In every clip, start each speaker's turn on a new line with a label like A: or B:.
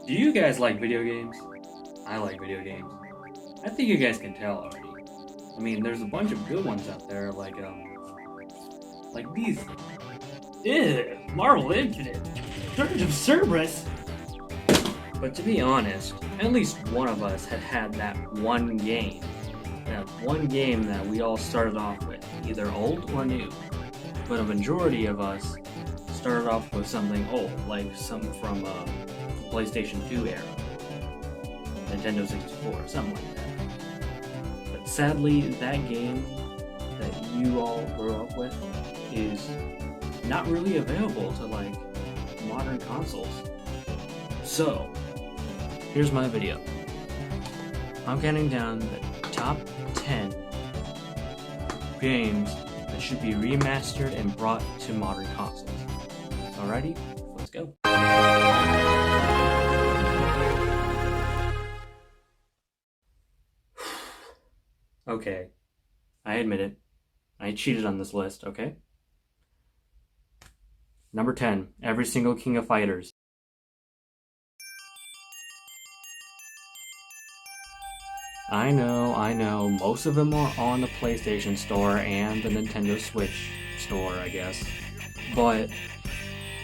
A: Do you guys like video games? I like video games. I think you guys can tell already. I mean, there's a bunch of good ones out there, like these. Ew, Marvel Infinite, Surge of Cerberus. But to be honest, at least one of us had that one game. That one game that we all started off with, either old or new. But a majority of us started off with something old, like some from PlayStation 2 era, Nintendo 64, something like that. But sadly, that game that you all grew up with is not really available to like modern consoles. So, here's my video. I'm counting down the top 10 games that should be remastered and brought to modern consoles. Alrighty, let's go. Okay, I admit it. I cheated on this list, okay? Number 10, every single King of Fighters. I know, most of them are on the PlayStation Store and the Nintendo Switch Store, I guess. But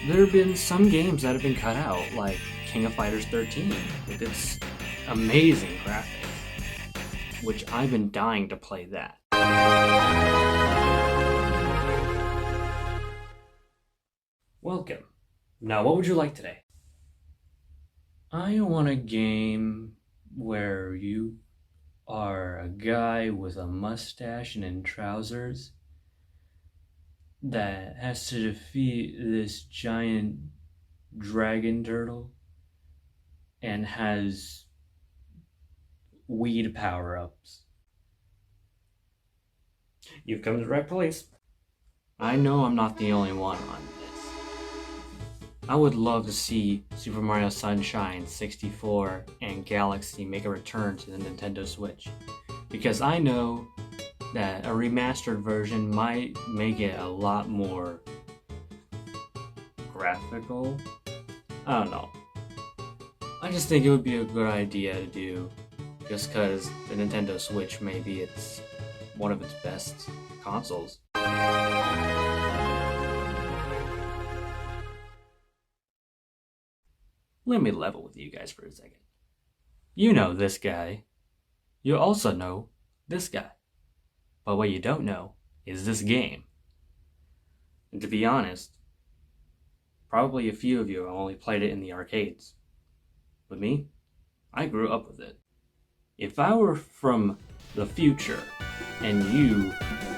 A: there have been some games that have been cut out, like King of Fighters 13, with its amazing graphics, which I've been dying to play that. Welcome. Now, what would you like today? I want a game where you are a guy with a mustache and in trousers that has to defeat this giant dragon turtle and has weed power-ups. You've come to the right place. I know I'm not the only one on this. I would love to see Super Mario Sunshine 64 and Galaxy make a return to the Nintendo Switch, because I know that a remastered version might make it a lot more graphical. I don't know. I just think it would be a good idea to do, just because the Nintendo Switch may be one of its best consoles. Let me level with you guys for a second. You know this guy. You also know this guy. But what you don't know is this game. And to be honest, probably a few of you only played it in the arcades. With me, I grew up with it. If I were from the future and you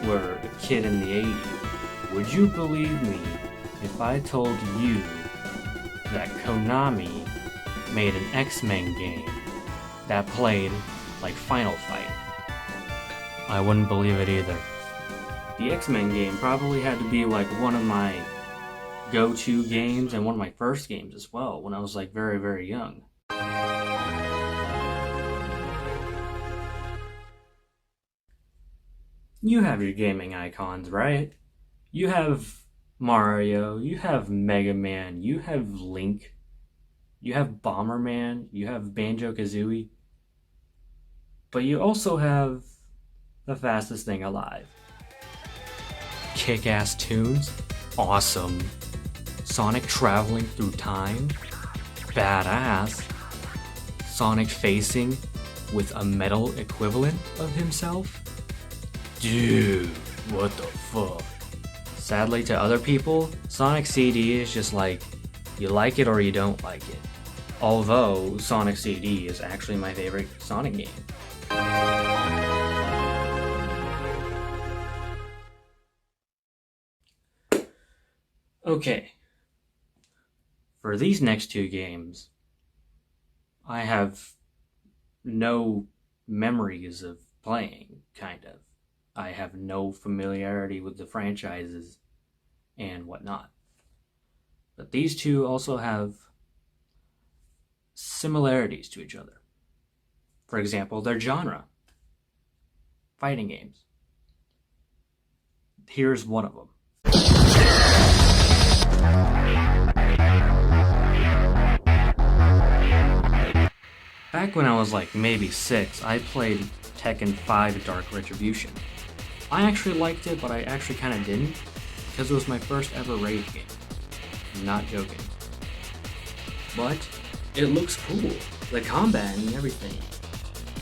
A: were a kid in the 80s, would you believe me if I told you that Konami made an X-Men game that played like Final Fight? I wouldn't believe it either. The X-Men game probably had to be like one of my go-to games and one of my first games as well when I was like very, very young. You have your gaming icons, right? You have Mario, you have Mega Man, you have Link, you have Bomberman, you have Banjo-Kazooie, but you also have the fastest thing alive. Kick-ass tunes, awesome. Sonic traveling through time, badass. Sonic facing with a metal equivalent of himself? Dude, what the fuck? Sadly, to other people, Sonic CD is just like, you like it or you don't like it. Although, Sonic CD is actually my favorite Sonic game. Okay. For these next two games, I have no memories of playing, kind of. I have no familiarity with the franchises and whatnot. But these two also have similarities to each other. For example, their genre. Fighting games. Here's one of them. Back when I was like maybe 6, I played Tekken 5 Dark Retribution. I actually liked it, but I actually kind of didn't, because it was my first ever raid game. I'm not joking. But it looks cool. The combat and everything.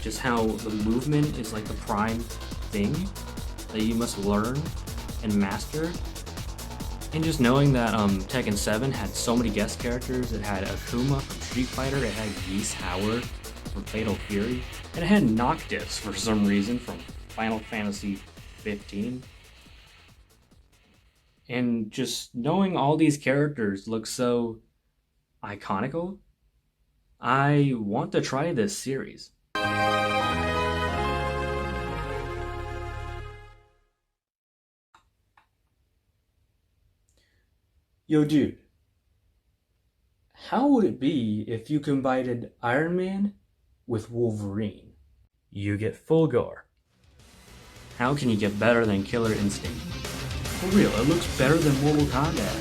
A: Just how the movement is like the prime thing that you must learn and master. And just knowing that Tekken 7 had so many guest characters. It had Akuma from Street Fighter, it had Geese Howard from Fatal Fury, and it had Noctis for some reason from Final Fantasy 15. And just knowing all these characters look so iconical, I want to try this series. Yo, dude, how would it be if you combined Iron Man with Wolverine? You get Fulgor. How can you get better than Killer Instinct? For real, it looks better than Mortal Kombat.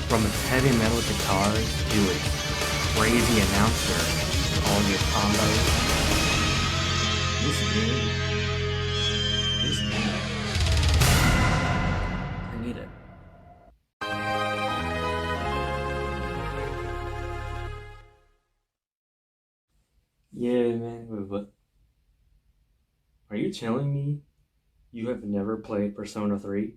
A: From its heavy metal guitars to its crazy announcer, all your combos. This game. I need it. Yeah, man, what? Are you telling me you have never played Persona 3?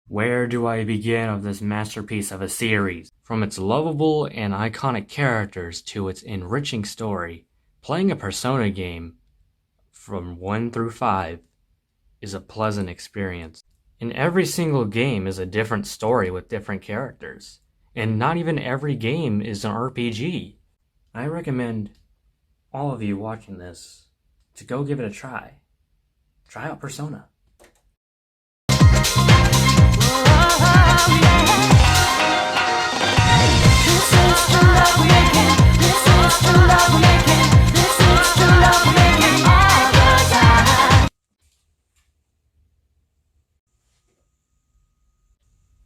A: Where do I begin of this masterpiece of a series? From its lovable and iconic characters to its enriching story, playing a Persona game from 1 through 5 is a pleasant experience. And every single game is a different story with different characters. And not even every game is an RPG. I recommend all of you watching this to go give it a try. Try out Persona.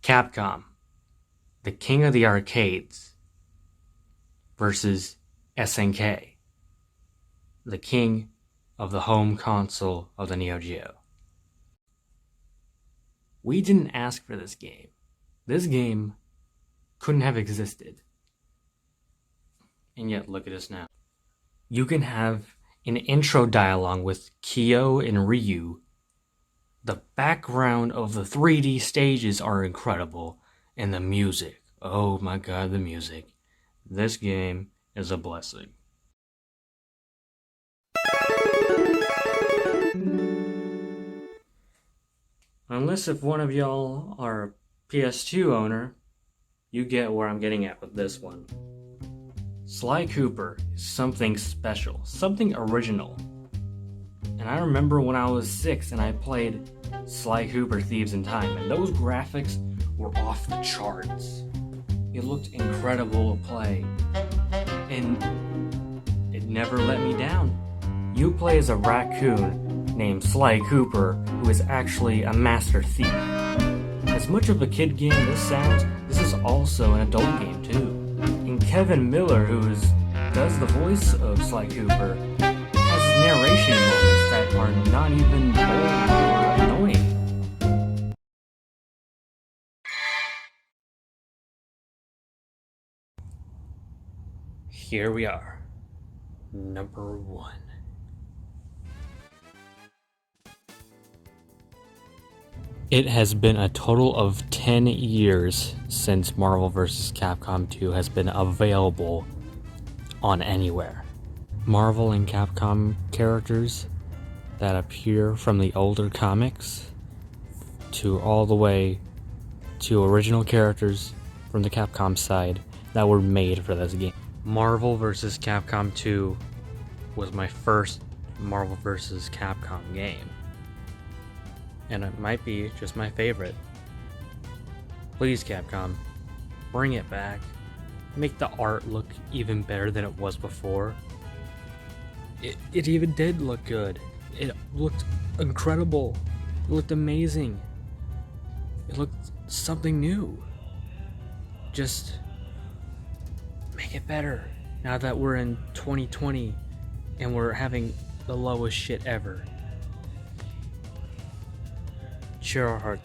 A: Capcom, the king of the arcades, versus SNK, the king of the home console of the Neo Geo. We didn't ask for this game. This game couldn't have existed. And yet, look at us now. You can have an intro dialogue with Kyo and Ryu. The background of the 3D stages are incredible. And the music. Oh my god, the music. This game is a blessing. Unless if one of y'all are a PS2 owner, you get where I'm getting at with this one. Sly Cooper is something special, something original. And I remember when I was 6 and I played Sly Cooper Thieves in Time, and those graphics were off the charts. It looked incredible to play, and it never let me down. You play as a raccoon named Sly Cooper, who is actually a master thief. As much of a kid game this sounds, this is also an adult game too. And Kevin Miller, does the voice of Sly Cooper, has narration moments that are not even bold or annoying. Here we are, number 1. It has been a total of 10 years since Marvel vs. Capcom 2 has been available on anywhere. Marvel and Capcom characters that appear from the older comics to all the way to original characters from the Capcom side that were made for this game. Marvel vs. Capcom 2 was my first Marvel vs. Capcom game. And it might be just my favorite. Please, Capcom, bring it back. Make the art look even better than it was before. It even did look good.
B: It looked incredible. It looked amazing. It looked something new. Just make it better. Now that we're in 2020 and we're having the lowest shit ever. Share our heart.